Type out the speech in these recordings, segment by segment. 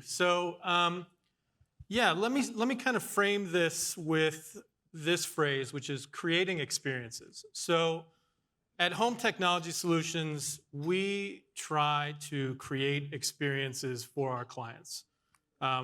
So, let me kind of frame this with this phrase, which is creating experiences. So, at Home Technology Solutions, we try to create experiences for our clients.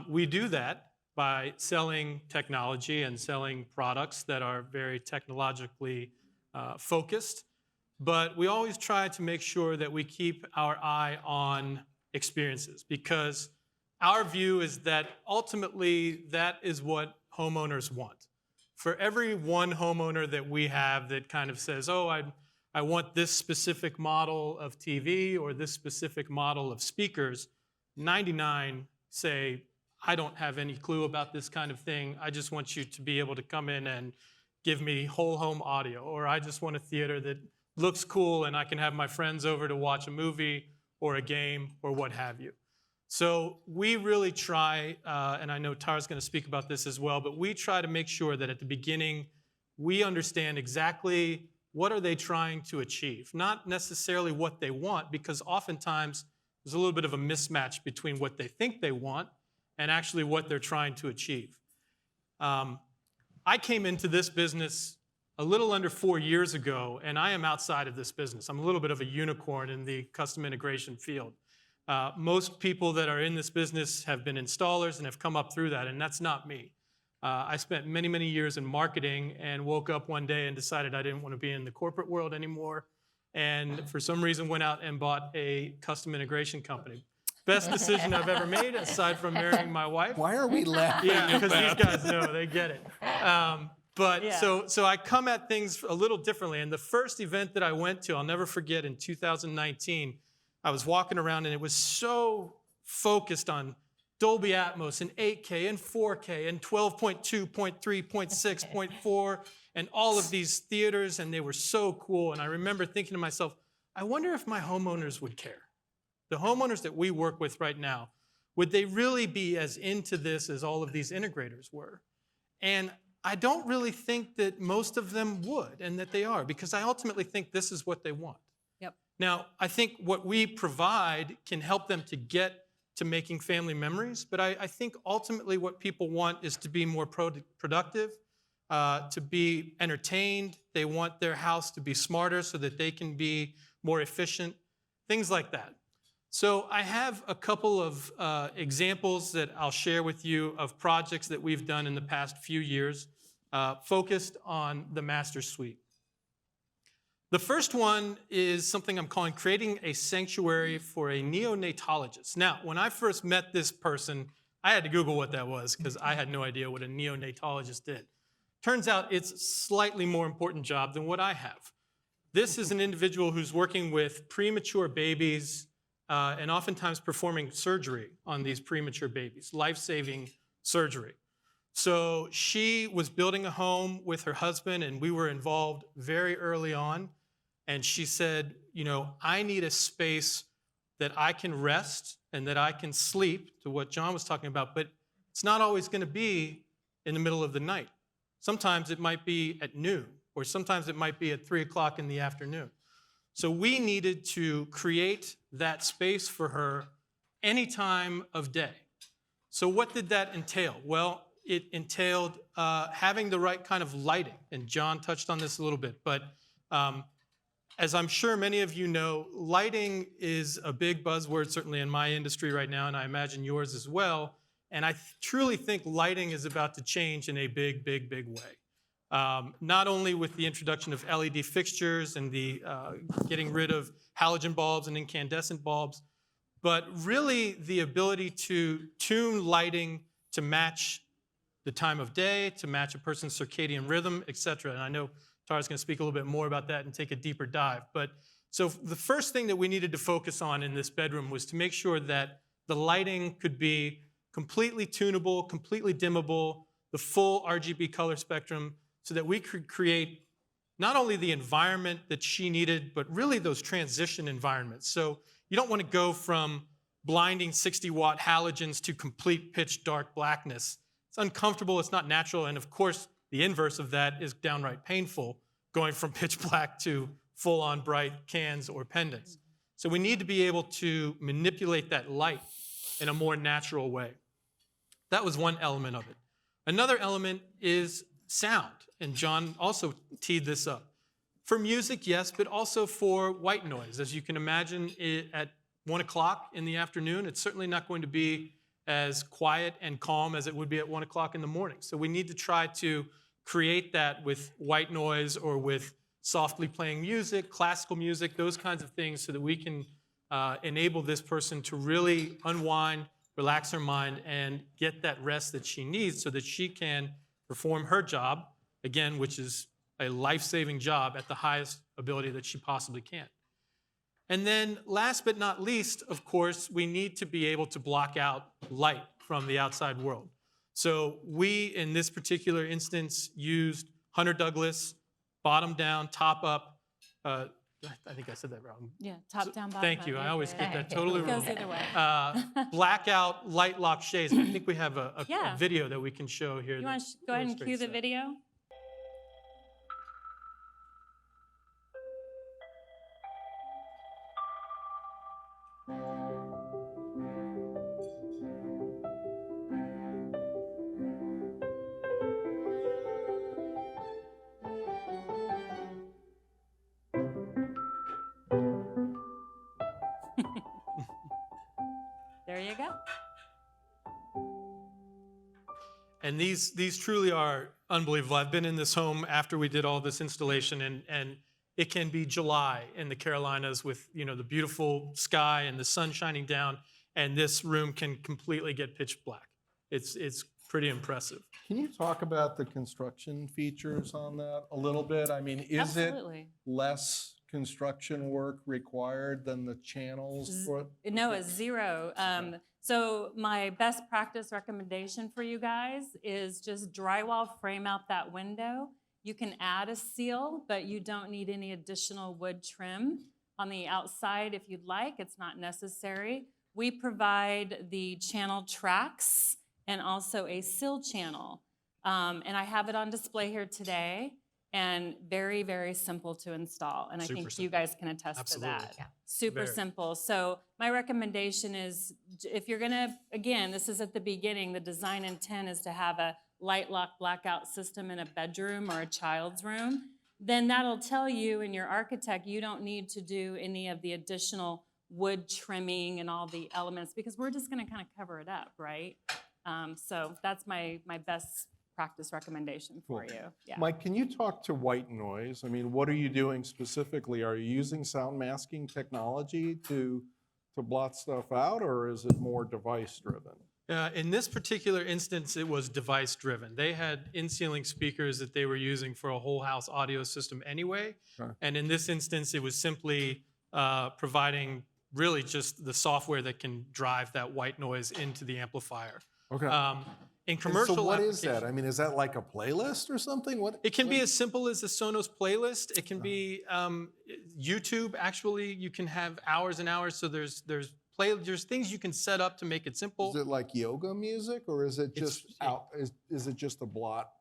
We do that by selling technology and selling products that are very technologically focused. But we always try to make sure that we keep our eye on experiences, because our view is that ultimately that is what homeowners want. For every one homeowner that we have that kind of says, oh, I want this specific model of TV or this specific model of speakers, 99 say, I don't have any clue about this kind of thing. I just want you to be able to come in and give me whole home audio, or I just want a theater that looks cool and I can have my friends over to watch a movie or a game or what have you. So we really try, and I know Tara's going to speak about this as well, but we try to make sure that at the beginning we understand exactly what are they trying to achieve, not necessarily what they want, because oftentimes there's a little bit of a mismatch between what they think they want and actually what they're trying to achieve. I came into this business a little under 4 years ago, and I am outside of this business. I'm a little bit of a unicorn in the custom integration field. Most people that are in this business have been installers and have come up through that, and that's not me. I spent many, many years in marketing and woke up one day and decided I didn't want to be in the corporate world anymore, and for some reason went out and bought a custom integration company. Best decision I've ever made, aside from marrying my wife. Why are we laughing? Yeah, because these guys know, they get it. So I come at things a little differently. And the first event that I went to, I'll never forget, in 2019, I was walking around and it was so focused on Dolby Atmos and 8K and 4K and 12.2, 0.3, 0.6, 0.4, and all of these theaters, and they were so cool. And I remember thinking to myself, I wonder if my homeowners would care. The homeowners that we work with right now, would they really be as into this as all of these integrators were? And I don't really think that most of them would, and that they are, because I ultimately think this is what they want. Yep. Now, I think what we provide can help them to get to making family memories, but I think ultimately what people want is to be more productive, to be entertained. They want their house to be smarter so that they can be more efficient, things like that. So I have a couple of examples that I'll share with you of projects that we've done in the past few years focused on the master suite. The first one is something I'm calling creating a sanctuary for a neonatologist. Now, when I first met this person, I had to Google what that was because I had no idea what a neonatologist did. Turns out it's a slightly more important job than what I have. This is an individual who's working with premature babies and oftentimes performing surgery on these premature babies, life-saving surgery. So she was building a home with her husband, and we were involved very early on. And she said, you know, I need a space that I can rest and that I can sleep, to what John was talking about, but it's not always going to be in the middle of the night. Sometimes it might be at noon, or sometimes it might be at 3 o'clock in the afternoon. So we needed to create that space for her any time of day. So what did that entail? Well, it entailed having the right kind of lighting, and John touched on this a little bit, but as I'm sure many of you know, lighting is a big buzzword, certainly in my industry right now, and I imagine yours as well, and I truly think lighting is about to change in a big, big, big way. Not only with the introduction of LED fixtures and the getting rid of halogen bulbs and incandescent bulbs, but really the ability to tune lighting to match the time of day, to match a person's circadian rhythm, et cetera. And I know Tara's going to speak a little bit more about that and take a deeper dive. But so the first thing that we needed to focus on in this bedroom was to make sure that the lighting could be completely tunable, completely dimmable, the full RGB color spectrum, so that we could create not only the environment that she needed, but really those transition environments. So you don't want to go from blinding 60-watt halogens to complete pitch dark blackness. It's uncomfortable, it's not natural, and of course, the inverse of that is downright painful, going from pitch black to full-on bright cans or pendants. So we need to be able to manipulate that light in a more natural way. That was one element of it. Another element is sound, and John also teed this up. For music, yes, but also for white noise. As you can imagine, at 1 o'clock in the afternoon, it's certainly not going to be as quiet and calm as it would be at 1 o'clock in the morning. So we need to try to create that with white noise or with softly playing music, classical music, those kinds of things, so that we can enable this person to really unwind, relax her mind, and get that rest that she needs so that she can perform her job, again, which is a life-saving job at the highest ability that she possibly can. And then last but not least, of course, we need to be able to block out light from the outside world. So we, in this particular instance, used Hunter Douglas, bottom down, top up. I think I said that wrong. Yeah, top down, bottom Thank up. you. I always get that It totally wrong. goes either way. Blackout light lock shades. I think we have a Yeah. video that we can show here. You want to go ahead and cue the video? There you go. And these truly are unbelievable. I've been in this home after we did all this installation, and it can be July in the Carolinas with the beautiful sky and the sun shining down, and this room can completely get pitch black. It's pretty impressive. Can you talk about the construction features on that a little bit? I mean, is Absolutely. it less construction work required than the channels? No, it's zero. So my best practice recommendation for you guys is just drywall frame out that window. You can add a seal, but you don't need any additional wood trim on the outside if you'd like. It's not necessary. We provide the channel tracks and also a sill channel. And I have it on display here today, and very, very simple to install. And I Super think you simple. guys can attest Absolutely. to that. Yeah. Super Very. simple. So my recommendation is, if you're gonna, again, this is at the beginning, the design intent is to have a light lock blackout system in a bedroom or a child's room, then that'll tell you and your architect you don't need to do any of the additional wood trimming and all the elements, because we're just gonna kind of cover it up, right? So that's my best practice recommendation for Cool. you. Yeah. Mike, can you talk to white noise? I mean, what are you doing specifically? Are you using sound masking technology to blot stuff out, or is it more device driven? In this particular instance, it was device driven. They had in-ceiling speakers that they were using for a whole house audio system anyway. Okay. And in this instance, it was simply providing really just the software that can drive that white noise into the amplifier. Okay. In And commercial so what is that? applications- I mean, is that like a playlist or something? What? It can be as simple as a Sonos playlist. It can be YouTube. Actually, you can have hours and hours. So there's things you can set up to make it simple. Is it like yoga music, or is it It's- just out? Is it just a blot out?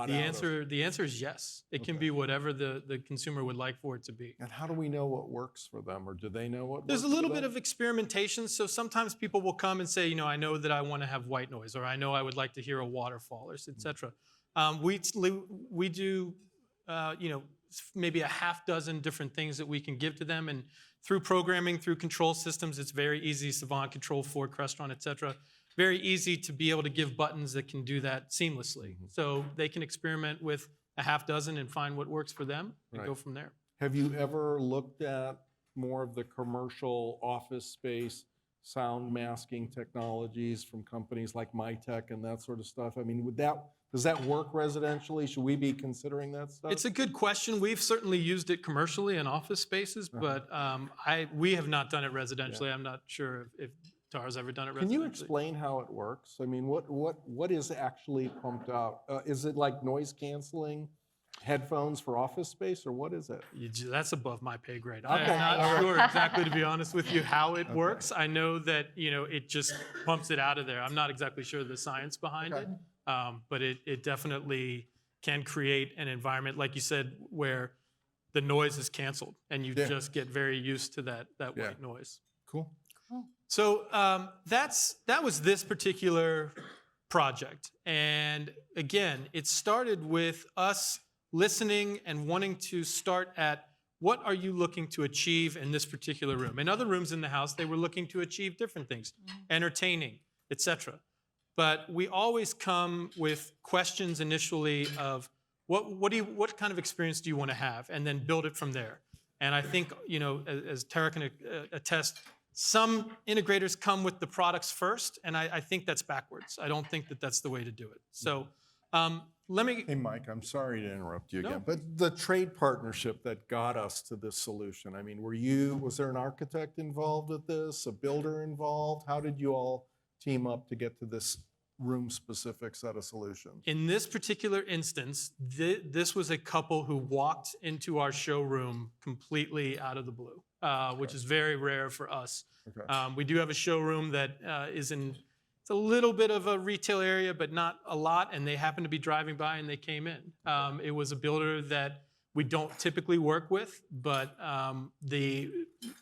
The answer is yes. It can Okay. be whatever the consumer would like for it to be. And how do we know what works for them, or do they know what? There's a works little for bit them? of experimentation. So sometimes people will come and say, I know that I want to have white noise, or I know I would like to hear a waterfall, or et cetera. We do, maybe a half dozen different things that we can give to them. And through programming, through control systems, it's very easy. Savant, Control, Ford, Crestron, et cetera. Very easy to be able to give buttons that can do that seamlessly. So they can experiment with a half dozen and find what works for them and Right. go from there. Have you ever looked at more of the commercial office space sound masking technologies from companies like MyTech and that sort of stuff? I mean, does that work residentially? Should we be considering that stuff? It's a good question. We've certainly used it commercially in office spaces, but we have not done it residentially. I'm not sure if Tara's ever done it residentially. Can you explain how it works? I mean, what is actually pumped out? Is it like noise canceling headphones for office space, or what is it? That's above my pay grade. Okay. I'm not All right. sure exactly, to be honest with you, how it works. I know that it just pumps it out of there. I'm not exactly sure the science behind Okay. it, but it definitely can create an environment, like you said, where the noise is canceled and you Yeah. just get very used to that Yeah. white noise. Cool. Cool. So that was this particular project. And again, it started with us listening and wanting to start at what are you looking to achieve in this particular room? In other rooms in the house, they were looking to achieve different things, entertaining, etc. But we always come with questions initially of what kind of experience do you want to have, and then build it from there. And I think, as Tara can attest, some integrators come with the products first, and I think that's backwards. I don't think that that's the way to do it. So let me. Hey, Mike, I'm sorry to interrupt you No. again, but the trade partnership that got us to this solution, I mean, was there an architect involved with this, a builder involved? How did you all team up to get to this room-specific set of solutions? In this particular instance, this was a couple who walked into our showroom completely out of the blue, which is very rare for us. Okay. We do have a showroom that it's a little bit of a retail area, but not a lot, and they happened to be driving by and they came in. It was a builder that we don't typically work with, but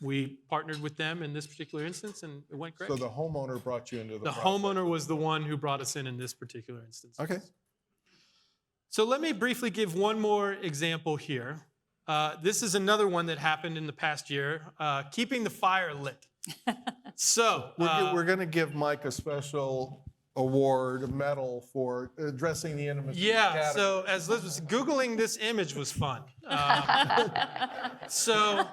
we partnered with them in this particular instance, and it went great. So the homeowner brought you into the The process. homeowner was the one who brought us in this particular instance. Okay. So let me briefly give one more example here. This is another one that happened in the past year, keeping the fire lit. So We're going to give Mike a special award, a medal for addressing the intimacy. yeah, category. so as Liz was Googling this image was fun. So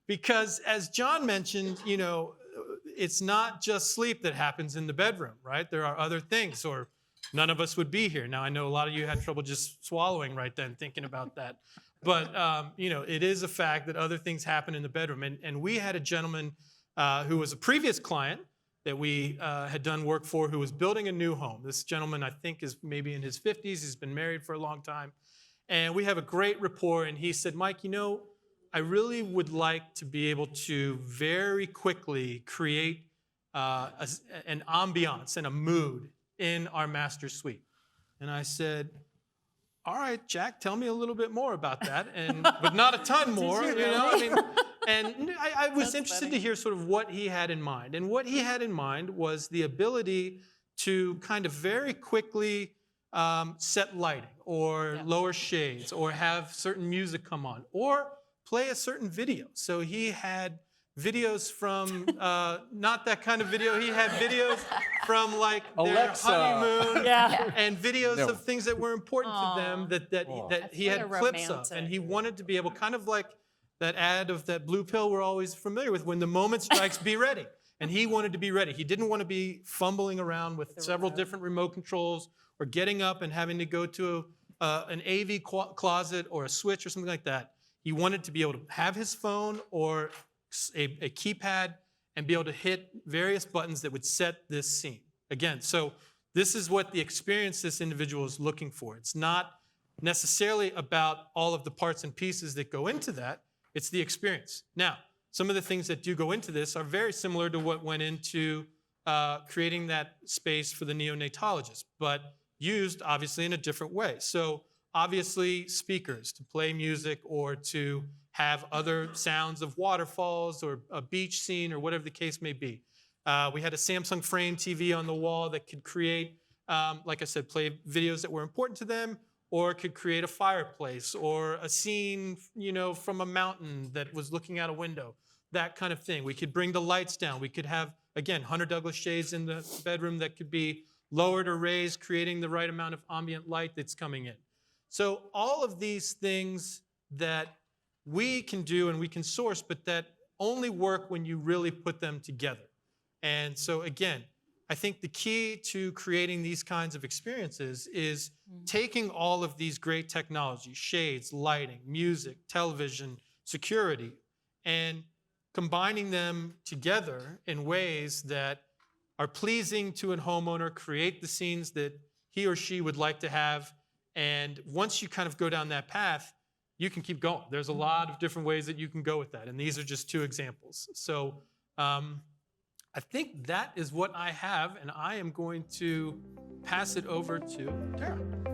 because as John mentioned, it's not just sleep that happens in the bedroom, right? There are other things, or none of us would be here. Now, I know a lot of you had trouble just swallowing right then, thinking about that. But, it is a fact that other things happen in the bedroom. And we had a gentleman who was a previous client that we had done work for, who was building a new home. This gentleman, I think, is maybe in his 50s. He's been married for a long time. And we have a great rapport. And he said, Mike, I really would like to be able to very quickly create an ambiance and a mood in our master suite. And I said, all right, Jack, tell me a little bit more about that, but not a ton more, you really? And I was That's interested funny. to hear sort of what he had in mind. And what he had in mind was the ability to kind of very quickly set lighting, or lower shades, or have certain music come on, or play a certain video. So he had videos from, not that kind of video, he had videos from like their Alexa. honeymoon, Yeah. and videos No. of things that were important to them that he That's had kinda clips of. romantic. And he wanted to be able, kind of like that ad of that blue pill we're always familiar with, when the moment strikes, be ready. And he wanted to be ready. He didn't want to be fumbling around with several different remote controls, or getting up and having to go to an AV closet or a switch or something like that. He wanted to be able to have his phone or a keypad and be able to hit various buttons that would set this scene. Again, so this is what the experience this individual is looking for. It's not necessarily about all of the parts and pieces that go into that. It's the experience. Now, some of the things that do go into this are very similar to what went into creating that space for the neonatologist, but used obviously in a different way. So obviously speakers to play music, or to have other sounds of waterfalls or a beach scene, or whatever the case may be. We had a Samsung frame TV on the wall that could create, like I said, play videos that were important to them, or could create a fireplace, or a scene, from a mountain that was looking out a window, that kind of thing. We could bring the lights down. We could have, again, Hunter Douglas shades in the bedroom that could be lowered or raised, creating the right amount of ambient light that's coming in. So all of these things that we can do and we can source, but that only work when you really put them together. And so again, I think the key to creating these kinds of experiences is taking all of these great technologies, shades, lighting, music, television, security, and combining them together in ways that are pleasing to a homeowner, create the scenes that he or she would like to have. And once you kind of go down that path, you can keep going. There's a lot of different ways that you can go with that. And these are just two examples. So I think that is what I have. And I am going to pass it over to Tara.